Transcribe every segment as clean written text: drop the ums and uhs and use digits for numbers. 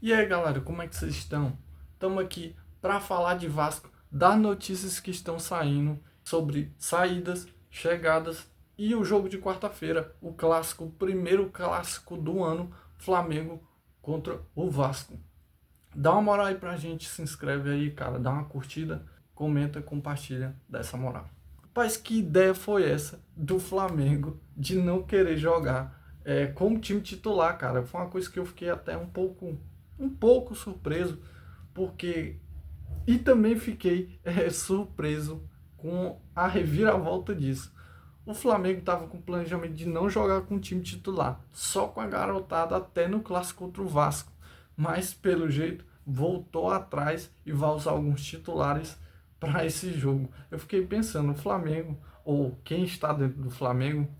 E aí, galera, como é que vocês estão? Estamos aqui para falar de Vasco, das notícias que estão saindo sobre saídas, chegadas e o jogo de quarta-feira, o clássico, o primeiro clássico do ano, Flamengo contra o Vasco. Dá uma moral aí pra gente, se inscreve aí, cara, dá uma curtida, comenta, compartilha dessa moral. Rapaz, que ideia foi essa do Flamengo de não querer jogar como time titular, cara? Foi uma coisa que eu fiquei até um pouco surpreso, porque e também fiquei surpreso com a reviravolta disso. O Flamengo estava com o planejamento de não jogar com o time titular, só com a garotada até no clássico contra o Vasco, mas pelo jeito voltou atrás e vai usar alguns titulares para esse jogo. Eu fiquei pensando, o Flamengo, ou quem está dentro do Flamengo,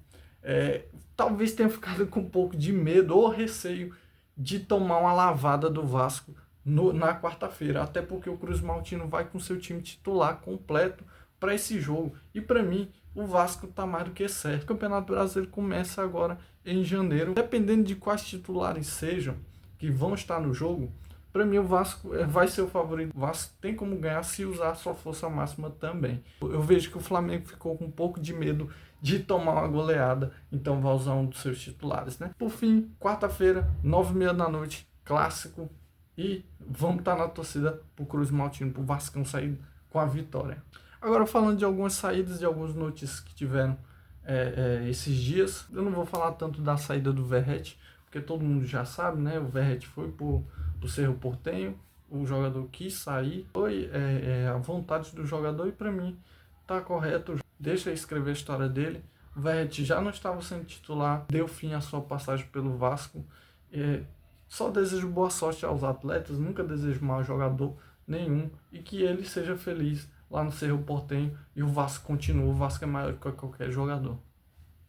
talvez tenha ficado com um pouco de medo ou receio de tomar uma lavada do Vasco na quarta-feira, até porque o Cruz Maltino vai com seu time titular completo para esse jogo. E para mim, o Vasco está mais do que certo. O Campeonato Brasileiro começa agora em janeiro. Dependendo de quais titulares sejam que vão estar no jogo, para mim o Vasco vai ser o favorito. O Vasco tem como ganhar se usar a sua força máxima também. Eu vejo que o Flamengo ficou com um pouco de medo de tomar uma goleada, então vai usar um dos seus titulares, né? Por fim, quarta-feira, 9h30 da noite, clássico, e vamos estar na torcida pro Cruz Maltino, pro Vascão sair com a vitória. Agora, falando de algumas saídas, de algumas notícias que tiveram esses dias, eu não vou falar tanto da saída do Verratti, porque todo mundo já sabe, né? O Verratti foi pro Cerro Porteño, o jogador quis sair, foi a vontade do jogador, e para mim tá correto. Deixa eu escrever a história dele. O Verratti já não estava sendo titular, deu fim à sua passagem pelo Vasco. Só desejo boa sorte aos atletas, nunca desejo mal a jogador nenhum, e que ele seja feliz lá no Cerro Porteño e o Vasco continua. O Vasco é maior que qualquer jogador.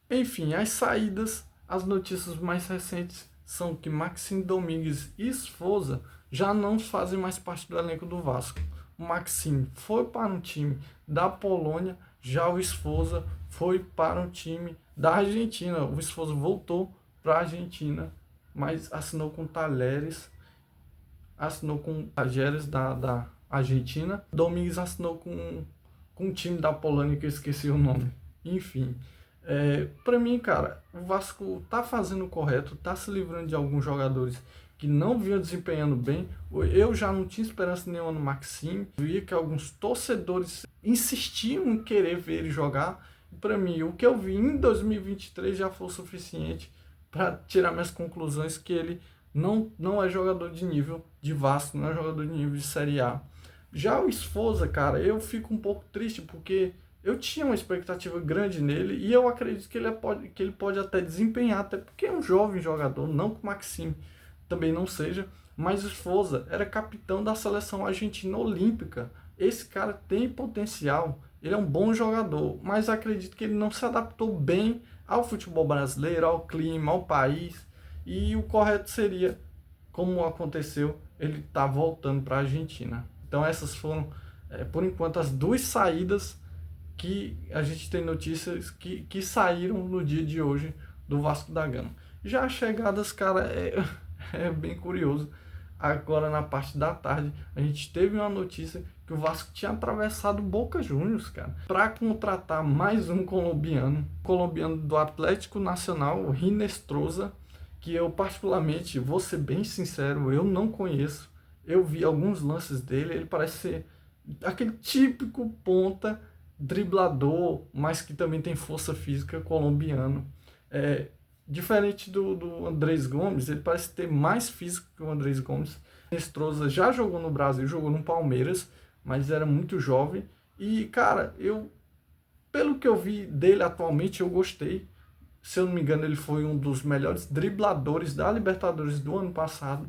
Enfim, as saídas, as notícias mais recentes são que Maxime Domingues e Esforza já não fazem mais parte do elenco do Vasco. O Maxime foi para um time da Polônia, já o Esforza foi para um time da Argentina. O Esforza voltou para a Argentina, mas assinou com Talheres, assinou com Talheres da Argentina. Domingues assinou com um time da Polônia que eu esqueci o nome. Enfim, para mim, cara, o Vasco tá fazendo o correto, tá se livrando de alguns jogadores que não vinham desempenhando bem. Eu já não tinha esperança nenhuma no Maxime. Via que alguns torcedores insistiam em querer ver ele jogar. Para mim, o que eu vi em 2023 já foi o suficiente para tirar minhas conclusões que ele não é jogador de nível de Vasco, não é jogador de nível de Série A. Já o Esforza, cara, eu fico um pouco triste porque eu tinha uma expectativa grande nele e eu acredito que ele pode até desempenhar, até porque é um jovem jogador, não que o Maxime também não seja, mas o Esforza era capitão da seleção argentina olímpica. Esse cara tem potencial, ele é um bom jogador, mas acredito que ele não se adaptou bem ao futebol brasileiro, ao clima, ao país, e o correto seria, como aconteceu, ele tá voltando para a Argentina. Então essas foram, por enquanto, as duas saídas que a gente tem notícias que saíram no dia de hoje do Vasco da Gama. Já as chegadas, cara, é bem curioso. Agora, na parte da tarde, a gente teve uma notícia que o Vasco tinha atravessado Boca Juniors, cara, para contratar mais um colombiano do Atlético Nacional, o Hinestrosa, que eu particularmente, vou ser bem sincero, eu não conheço. Eu vi alguns lances dele, ele parece ser aquele típico ponta driblador, mas que também tem força física, colombiano. Diferente do Andrés Gomes, ele parece ter mais físico que o Andrés Gomes. Nestroza já jogou no Brasil, jogou no Palmeiras, mas era muito jovem. E, cara, pelo que eu vi dele atualmente, eu gostei. Se eu não me engano, ele foi um dos melhores dribladores da Libertadores do ano passado.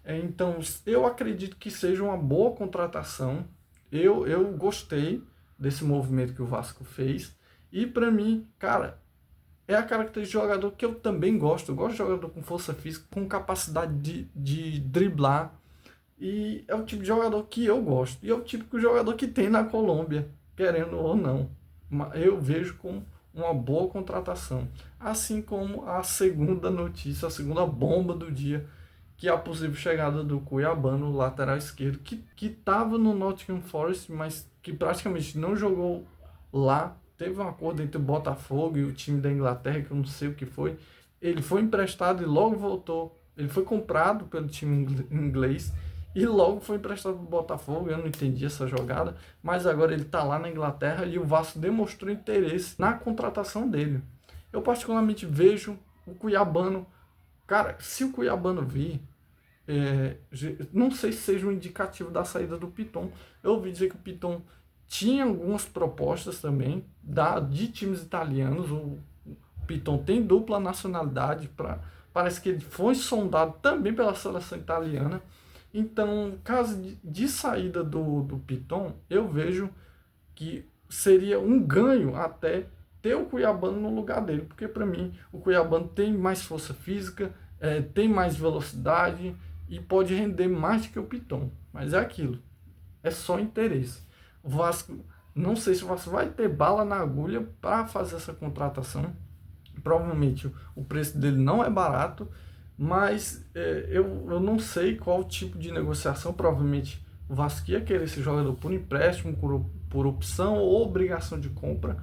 Então, eu acredito que seja uma boa contratação. Eu gostei desse movimento que o Vasco fez. E, para mim, cara, é a característica de jogador que eu também gosto. Eu gosto de jogador com força física, com capacidade de driblar. E é o tipo de jogador que eu gosto. E é o tipo de jogador que tem na Colômbia, querendo ou não. Eu vejo como uma boa contratação. Assim como a segunda notícia, a segunda bomba do dia, que a possível chegada do Cuiabano, lateral esquerdo, que estava no Nottingham Forest, mas que praticamente não jogou lá. Teve um acordo entre o Botafogo e o time da Inglaterra, que eu não sei o que foi. Ele foi emprestado e logo voltou. Ele foi comprado pelo time inglês e logo foi emprestado para o Botafogo. Eu não entendi essa jogada, mas agora ele está lá na Inglaterra e o Vasco demonstrou interesse na contratação dele. Eu particularmente vejo o Cuiabano. Cara, se o Cuiabano vir, não sei se seja um indicativo da saída do Piton. Eu ouvi dizer que o Piton tinha algumas propostas também de times italianos. O Piton tem dupla nacionalidade, parece que ele foi sondado também pela seleção italiana. Então, caso de saída do Piton, eu vejo que seria um ganho até ter o Cuiabano no lugar dele, porque para mim o Cuiabano tem mais força física, tem mais velocidade e pode render mais do que o Piton. Mas é aquilo, é só interesse. O Vasco, não sei se o Vasco vai ter bala na agulha para fazer essa contratação. Provavelmente o preço dele não é barato, mas eu não sei qual tipo de negociação. Provavelmente o Vasco ia querer esse jogador por empréstimo, por opção ou obrigação de compra.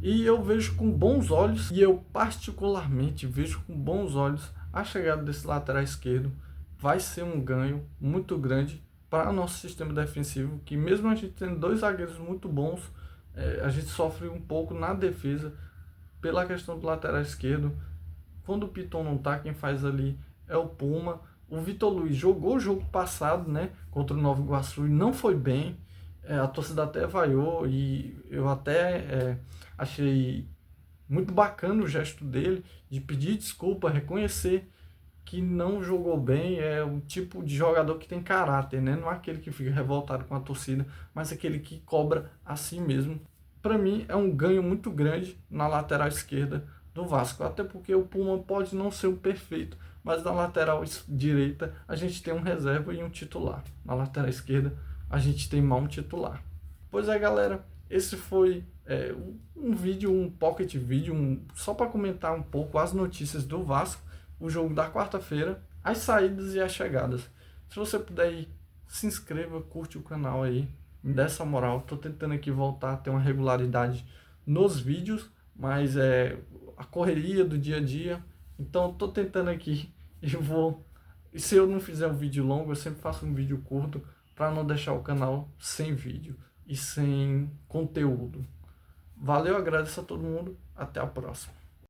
E eu vejo com bons olhos, e eu particularmente vejo com bons olhos a chegada desse lateral esquerdo. Vai ser um ganho muito grande para o nosso sistema defensivo, que mesmo a gente tendo dois zagueiros muito bons, a gente sofre um pouco na defesa pela questão do lateral esquerdo. Quando o Piton não tá, quem faz ali é o Puma. O Vitor Luiz jogou o jogo passado, né, contra o Nova Iguaçu e não foi bem. A torcida até vaiou e eu até achei muito bacana o gesto dele de pedir desculpa, reconhecer que não jogou bem. É um tipo de jogador que tem caráter, né? Não é aquele que fica revoltado com a torcida, mas aquele que cobra a si mesmo. Para mim é um ganho muito grande na lateral esquerda do Vasco, até porque o Puma pode não ser o perfeito, mas na lateral direita a gente tem um reserva e um titular. Na lateral esquerda a gente tem mal um titular. Pois é, galera, esse foi um vídeo, um pocket vídeo, só para comentar um pouco as notícias do Vasco, o jogo da quarta-feira, as saídas e as chegadas. Se você puder ir, se inscreva, curte o canal aí, me dê essa moral. Tô tentando aqui voltar a ter uma regularidade nos vídeos, mas a correria do dia a dia. Então tô tentando aqui e se eu não fizer um vídeo longo, eu sempre faço um vídeo curto para não deixar o canal sem vídeo e sem conteúdo. Valeu, agradeço a todo mundo, até a próxima.